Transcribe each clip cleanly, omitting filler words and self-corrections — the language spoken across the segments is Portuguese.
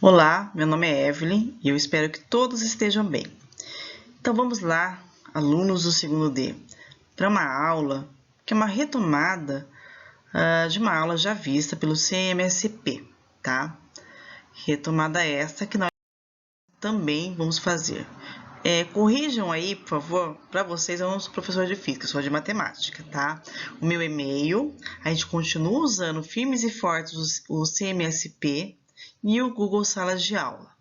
Olá, meu nome é Evelyn e eu espero que todos estejam bem. Então vamos lá, alunos do segundo D, para uma aula que é uma retomada de uma aula já vista pelo CMSP, tá? Retomada esta que nós também vamos fazer. Corrijam aí, por favor, para vocês, eu não sou professor de física, eu sou de matemática, tá? O meu e-mail, a gente continua usando firmes e fortes o CMSP e o Google Salas de Aula.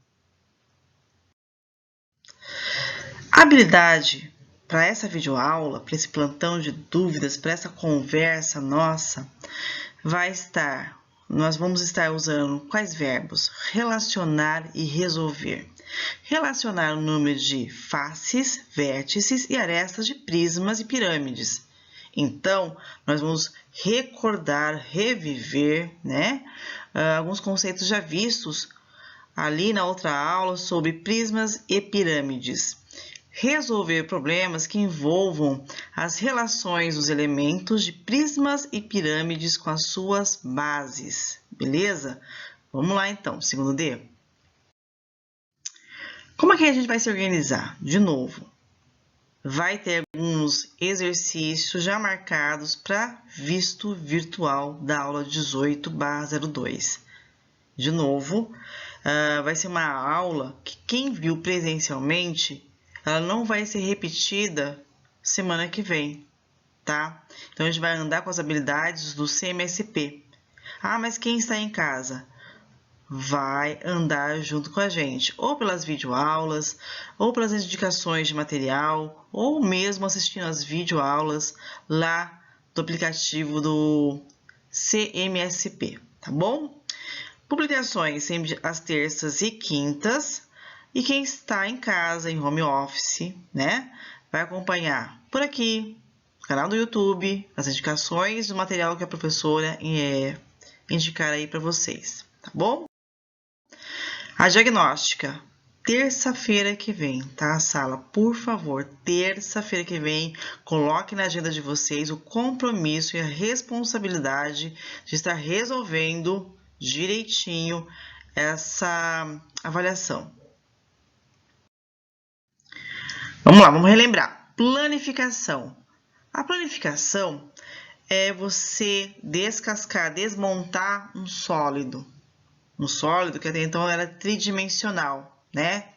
A habilidade para essa videoaula, para esse plantão de dúvidas, para essa conversa nossa, nós vamos estar usando quais verbos? Relacionar e resolver. Relacionar o número de faces, vértices e arestas de prismas e pirâmides. Então, nós vamos recordar, reviver, né, alguns conceitos já vistos ali na outra aula sobre prismas e pirâmides. Resolver problemas que envolvam as relações dos elementos de prismas e pirâmides com as suas bases, beleza? Vamos lá então, segundo D. Como é que a gente vai se organizar? De novo, vai ter alguns exercícios já marcados para visto virtual da aula 18/02. De novo, vai ser uma aula que quem viu presencialmente, ela não vai ser repetida semana que vem, tá? Então, a gente vai andar com as habilidades do CMSP. Ah, mas quem está em casa? Vai andar junto com a gente, ou pelas videoaulas, ou pelas indicações de material, ou mesmo assistindo as videoaulas lá do aplicativo do CMSP, tá bom? Publicações sempre às terças e quintas. E quem está em casa, em home office, né, vai acompanhar por aqui, no canal do YouTube, as indicações do material que a professora indicar aí para vocês, tá bom? A diagnóstica, terça-feira que vem, tá, sala? Por favor, terça-feira que vem, coloque na agenda de vocês o compromisso e a responsabilidade de estar resolvendo direitinho essa avaliação. Vamos lá, vamos relembrar. Planificação. A planificação é você descascar, desmontar um sólido. Um sólido que até então era tridimensional, né?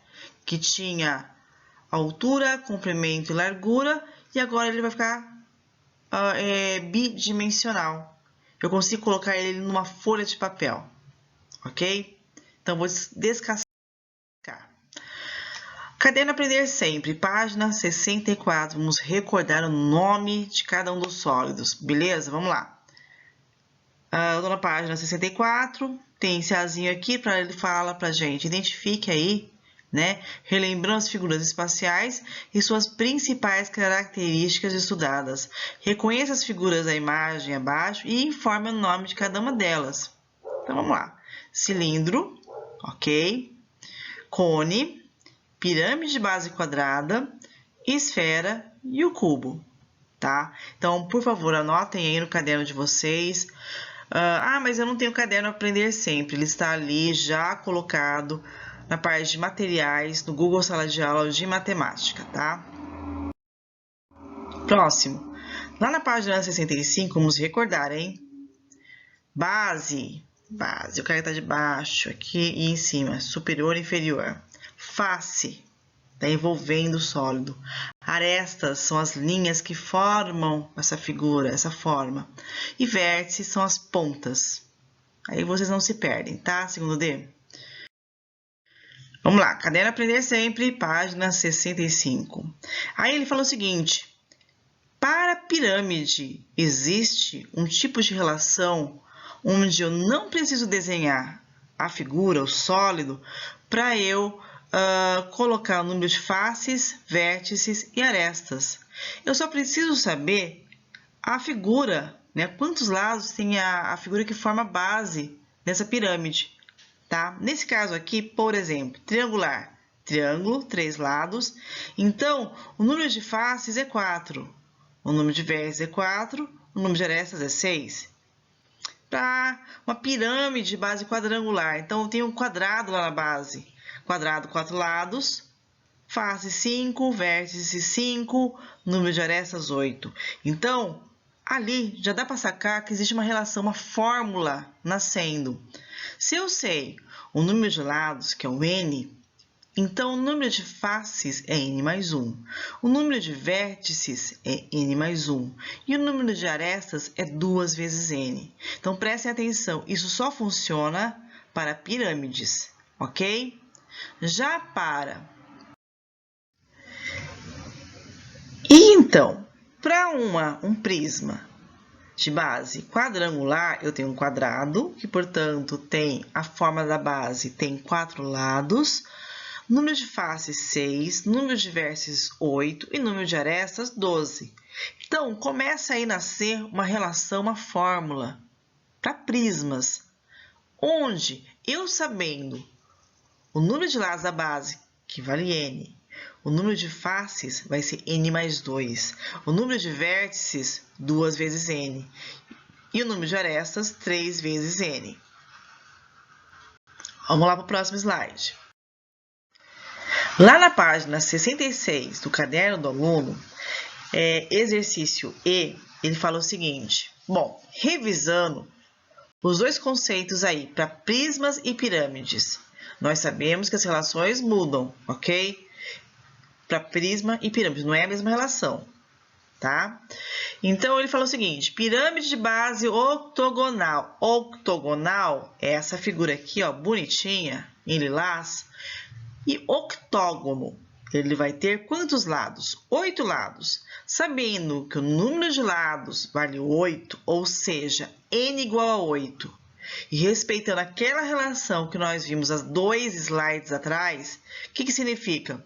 Que tinha altura, comprimento e largura, e agora ele vai ficar bidimensional. Eu consigo colocar ele numa folha de papel, ok? Então, vou descascar. Caderno Aprender Sempre, página 64. Vamos recordar o nome de cada um dos sólidos, beleza? Vamos lá. Eu estou na página 64, tem esse azinho aqui, para ele fala para a gente, identifique aí, né? Relembrando as figuras espaciais e suas principais características estudadas. Reconheça as figuras da imagem abaixo e informe o nome de cada uma delas. Então, vamos lá. Cilindro, ok. Cone, pirâmide de base quadrada, esfera e o cubo, tá? Então, por favor, anotem aí no caderno de vocês. Mas eu não tenho caderno Aprender Sempre. Ele está ali já colocado na parte de materiais no Google Sala de Aula de Matemática, tá? Próximo. Lá na página 65, vamos recordar, hein? Base, o cara está de baixo, aqui e em cima, superior e inferior. Face, está envolvendo o sólido. Arestas são as linhas que formam essa figura, essa forma. E vértices são as pontas. Aí vocês não se perdem, tá? Segundo D. Vamos lá, caderno Aprender Sempre, página 65. Aí ele fala o seguinte: para pirâmide, existe um tipo de relação onde eu não preciso desenhar a figura, o sólido, para eu colocar o número de faces, vértices e arestas. Eu só preciso saber a figura, né? Quantos lados tem a figura que forma a base dessa pirâmide, tá? Nesse caso aqui, por exemplo, triangular, triângulo, 3 lados. Então, o número de faces é 4, o número de vértices é 4, o número de arestas é 6. para uma pirâmide de base quadrangular. Então, eu tenho um quadrado lá na base. Quadrado, 4 lados, face 5, vértice 5, número de arestas 8. Então, ali já dá para sacar que existe uma relação, uma fórmula nascendo. Se eu sei o número de lados, que é o n, então o número de faces é n mais 1. O número de vértices é n mais 1. E o número de arestas é 2 vezes n. Então, prestem atenção, isso só funciona para pirâmides, ok? Já para... E então, para um prisma de base quadrangular, eu tenho um quadrado, que, portanto, tem a forma da base, tem 4 lados, número de faces 6, número de vértices 8 e número de arestas 12. Então, começa aí a nascer uma relação, uma fórmula para prismas, onde eu sabendo o número de lados da base, que vale n, o número de faces vai ser n mais 2, o número de vértices 2 vezes n e o número de arestas 3 vezes n. Vamos lá para o próximo slide. Lá na página 66 do caderno do aluno, exercício E, ele fala o seguinte. Bom, revisando os dois conceitos aí, para prismas e pirâmides, nós sabemos que as relações mudam, ok? Para prisma e pirâmide, não é a mesma relação, tá? Então, ele fala o seguinte, pirâmide de base octogonal. Octogonal é essa figura aqui, ó, bonitinha, em lilás. E octógono, ele vai ter quantos lados? 8 lados. Sabendo que o número de lados vale 8, ou seja, n igual a 8, e respeitando aquela relação que nós vimos há 2 slides atrás, o que significa?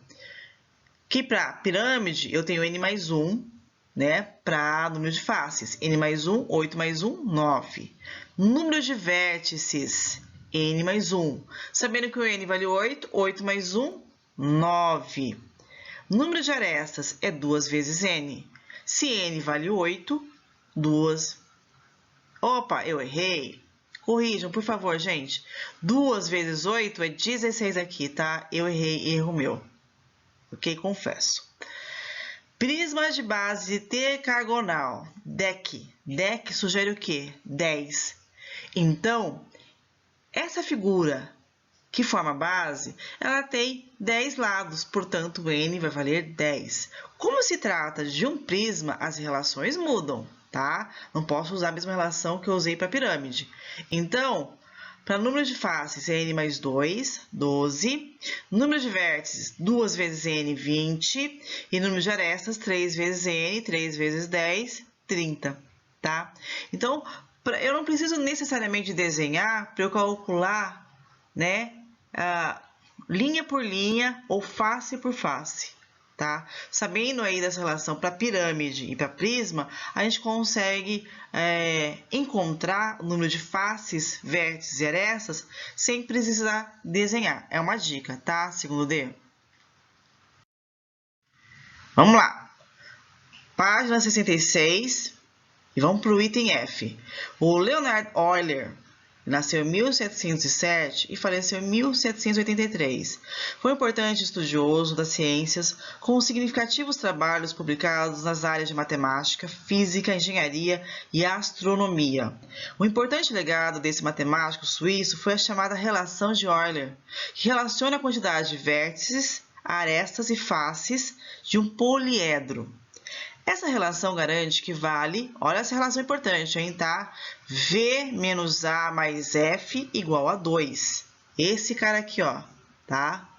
Que para pirâmide eu tenho n mais 1, né, para número de faces. N mais 1, 8 mais 1, 9. Número de vértices, n mais 1. Sabendo que o n vale 8, 8 mais 1, 9. Número de arestas é 2 vezes n. Se n vale 8, 2... Opa, eu errei. Corrijam, por favor, gente. 2 vezes 8 é 16 aqui, tá? Eu errei, erro meu. Ok? Confesso. Prisma de base decagonal. DEC. DEC sugere o quê? 10. Então, essa figura que forma a base, ela tem 10 lados, portanto, n vai valer 10. Como se trata de um prisma, as relações mudam, tá? Não posso usar a mesma relação que eu usei para a pirâmide. Então, para número de faces, é n mais 2, 12. Número de vértices, 2 vezes n, 20. E número de arestas, 3 vezes n, 3 vezes 10, 30, tá? Então, eu não preciso necessariamente desenhar para eu calcular, né, linha por linha ou face por face, tá? Sabendo aí dessa relação para pirâmide e para prisma, a gente consegue encontrar o número de faces, vértices e arestas sem precisar desenhar. É uma dica, tá? Segundo D. Vamos lá. Página 66 e vamos para o item F. O Leonhard Euler nasceu em 1707 e faleceu em 1783. Foi um importante estudioso das ciências, com significativos trabalhos publicados nas áreas de matemática, física, engenharia e astronomia. Um importante legado desse matemático suíço foi a chamada relação de Euler, que relaciona a quantidade de vértices, arestas e faces de um poliedro. Essa relação garante que vale, olha essa relação importante, hein, tá? V menos A mais F igual a 2. Esse cara aqui, ó, tá?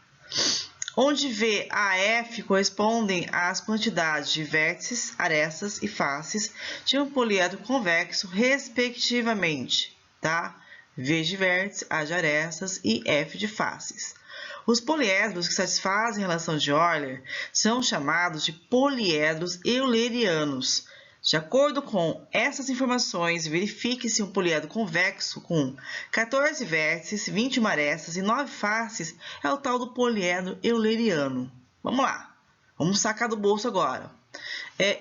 Onde V, A, F correspondem às quantidades de vértices, arestas e faces de um poliedro convexo, respectivamente, tá? V de vértices, A de arestas e F de faces. Os poliedros que satisfazem a relação de Euler são chamados de poliedros eulerianos. De acordo com essas informações, verifique se um poliedro convexo com 14 vértices, 21 arestas e 9 faces é o tal do poliedro euleriano. Vamos lá, vamos sacar do bolso agora.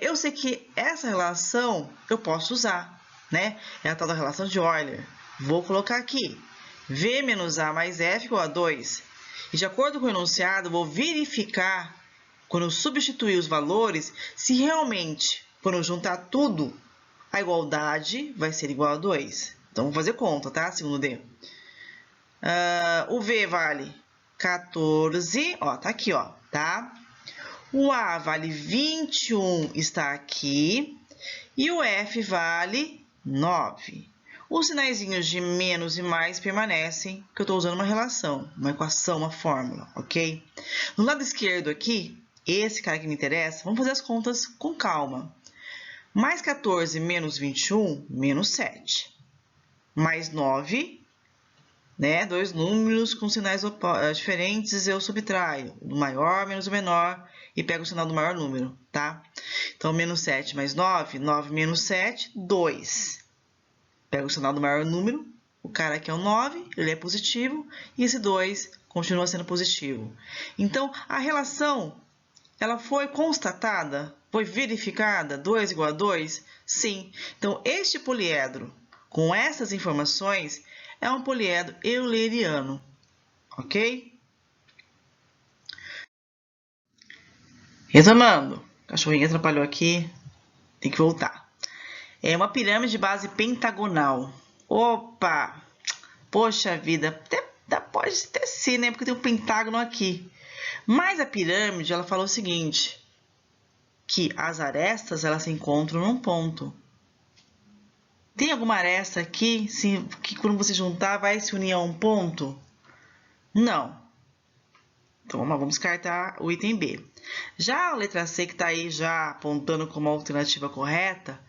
Eu sei que essa relação eu posso usar, né? É a tal da relação de Euler. Vou colocar aqui. V menos A mais F igual a 2. E de acordo com o enunciado, vou verificar, quando eu substituir os valores, se realmente, quando eu juntar tudo, a igualdade vai ser igual a 2. Então, vamos fazer conta, tá? Segundo D. O V vale 14, ó, tá aqui, ó, tá? O A vale 21, está aqui. E o F vale 9. Os sinaizinhos de menos e mais permanecem, porque eu estou usando uma relação, uma equação, uma fórmula, ok? No lado esquerdo aqui, esse cara que me interessa, vamos fazer as contas com calma. Mais 14 menos 21, menos 7. Mais 9, né? Dois números com sinais diferentes, eu subtraio o maior menos o menor e pego o sinal do maior número, tá? Então, menos 7 mais 9, 9 menos 7, 2. Pego o sinal do maior número, o cara aqui é o 9, ele é positivo, e esse 2 continua sendo positivo. Então, a relação, ela foi constatada? Foi verificada? 2 igual a 2? Sim. Então, este poliedro, com essas informações, é um poliedro euleriano, ok? Retomando, o cachorrinho atrapalhou aqui, tem que voltar. É uma pirâmide de base pentagonal. Opa! Poxa vida, pode até ser, né? Porque tem um pentágono aqui. Mas a pirâmide, ela falou o seguinte, que as arestas, elas se encontram num ponto. Tem alguma aresta aqui que quando você juntar vai se unir a um ponto? Não. Então, vamos descartar o item B. Já a letra C, que está aí já apontando como alternativa correta,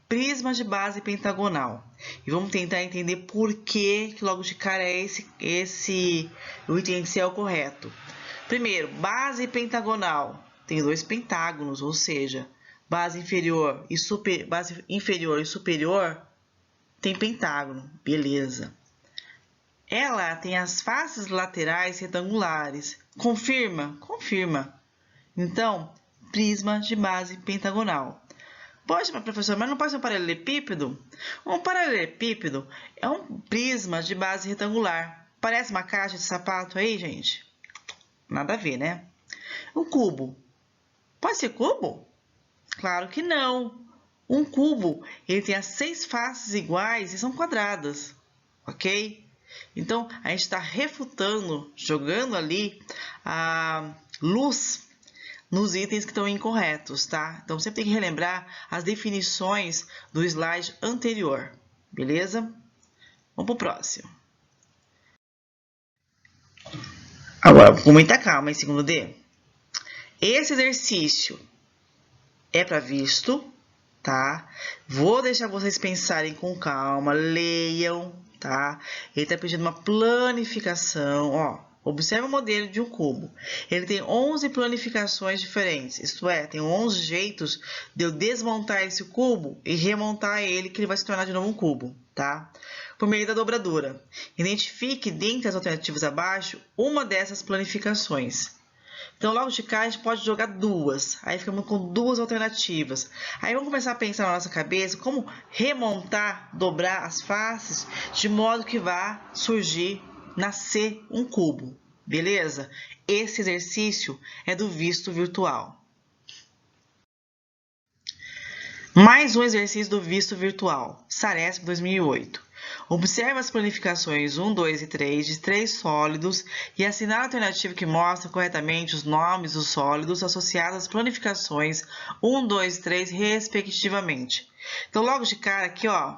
prisma de base pentagonal. E vamos tentar entender por que logo de cara é o item C é o correto. Primeiro, base pentagonal. Tem dois pentágonos, ou seja, base inferior e superior tem pentágono. Beleza. Ela tem as faces laterais retangulares. Confirma? Confirma. Então, prisma de base pentagonal. Poxa, mas professor, mas não pode ser um paralelepípedo? Um paralelepípedo é um prisma de base retangular. Parece uma caixa de sapato aí, gente? Nada a ver, né? Um cubo. Pode ser cubo? Claro que não. Um cubo, ele tem as 6 faces iguais e são quadradas, ok? Então, a gente está refutando, jogando ali a luz nos itens que estão incorretos, tá? Então, sempre tem que relembrar as definições do slide anterior, beleza? Vamos para o próximo. Agora, com muita calma, em segundo D. Esse exercício é para visto, tá? Vou deixar vocês pensarem com calma, leiam, tá? Ele está pedindo uma planificação, ó. Observe o modelo de um cubo. Ele tem 11 planificações diferentes, isto é, tem 11 jeitos de eu desmontar esse cubo e remontar ele, que ele vai se tornar de novo um cubo, tá? Por meio da dobradura. Identifique, dentre as alternativas abaixo, uma dessas planificações. Então, logo de cá, a gente pode jogar duas. Aí ficamos com duas alternativas. Aí vamos começar a pensar na nossa cabeça como remontar, dobrar as faces, de modo que vá surgir, nascer um cubo. Beleza? Esse exercício é do visto virtual. Mais um exercício do visto virtual. Saresp 2008. Observe as planificações 1, 2 e 3 de 3 sólidos e assinale a alternativa que mostra corretamente os nomes dos sólidos associados às planificações 1, 2 e 3, respectivamente. Então, logo de cara aqui, ó,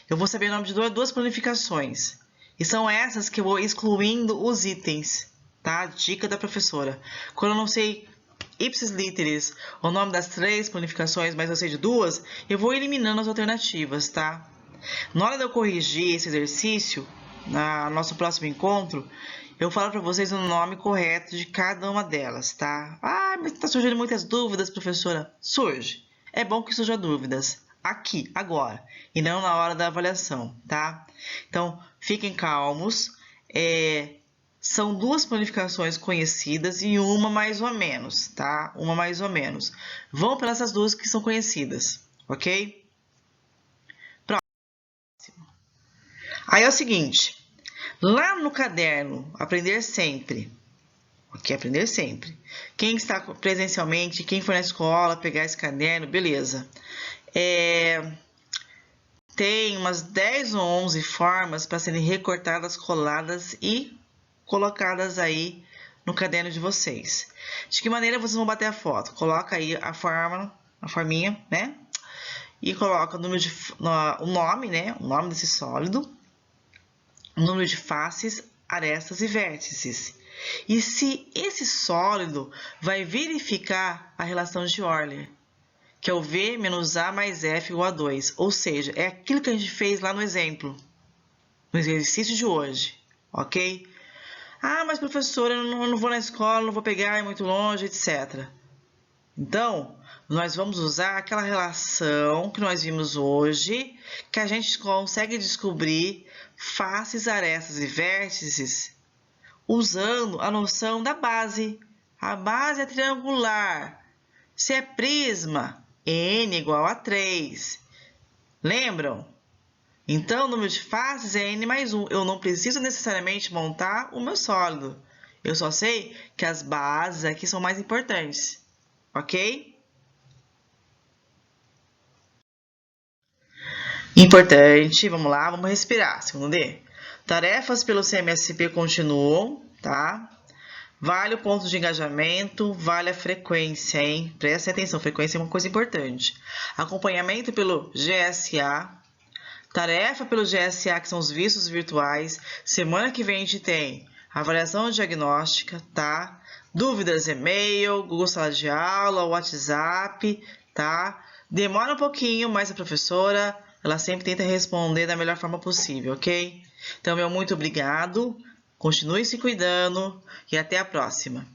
eu vou saber o nome de duas planificações. E são essas que eu vou excluindo os itens, tá? Dica da professora. Quando eu não sei ipsis literis o nome das 3 planificações, mas eu sei de 2, eu vou eliminando as alternativas, tá? Na hora de eu corrigir esse exercício, no nosso próximo encontro, eu falo para vocês o nome correto de cada uma delas, tá? Ah, mas tá surgindo muitas dúvidas, professora. Surge. É bom que surjam dúvidas aqui, agora, e não na hora da avaliação, tá? Então, fiquem calmos. São 2 planificações conhecidas e uma mais ou menos, tá? Uma mais ou menos. Vão pelas 2 que são conhecidas, ok? Aí é o seguinte, lá no caderno, aprender sempre. Ok, aprender sempre. Quem está presencialmente, quem for na escola, pegar esse caderno, beleza. Tem umas 10 ou 11 formas para serem recortadas, coladas e colocadas aí no caderno de vocês. De que maneira vocês vão bater a foto? Coloca aí a forminha, né? E coloca o nome, né? O nome desse sólido, o número de faces, arestas e vértices. E se esse sólido vai verificar a relação de Euler, que é o V menos A mais F igual a 2. Ou seja, é aquilo que a gente fez lá no exemplo, no exercício de hoje, ok? Ah, mas professora, eu não vou na escola, não vou pegar, é muito longe, etc. Então, nós vamos usar aquela relação que nós vimos hoje, que a gente consegue descobrir faces, arestas e vértices usando a noção da base. A base é triangular. Se é prisma, n igual a 3. Lembram? Então, o número de faces é n mais 1. Eu não preciso necessariamente montar o meu sólido. Eu só sei que as bases aqui são mais importantes. Ok? Importante, vamos lá, vamos respirar. Segundo D. Tarefas pelo CMSP continuam, tá? Vale o ponto de engajamento, vale a frequência, hein? Preste atenção, frequência é uma coisa importante. Acompanhamento pelo GSA, tarefa pelo GSA, que são os vistos virtuais. Semana que vem a gente tem avaliação diagnóstica, tá? Dúvidas, e-mail, Google Sala de Aula, WhatsApp, tá? Demora um pouquinho, mas a professora, ela sempre tenta responder da melhor forma possível, ok? Então, meu muito obrigado. Continue se cuidando e até a próxima.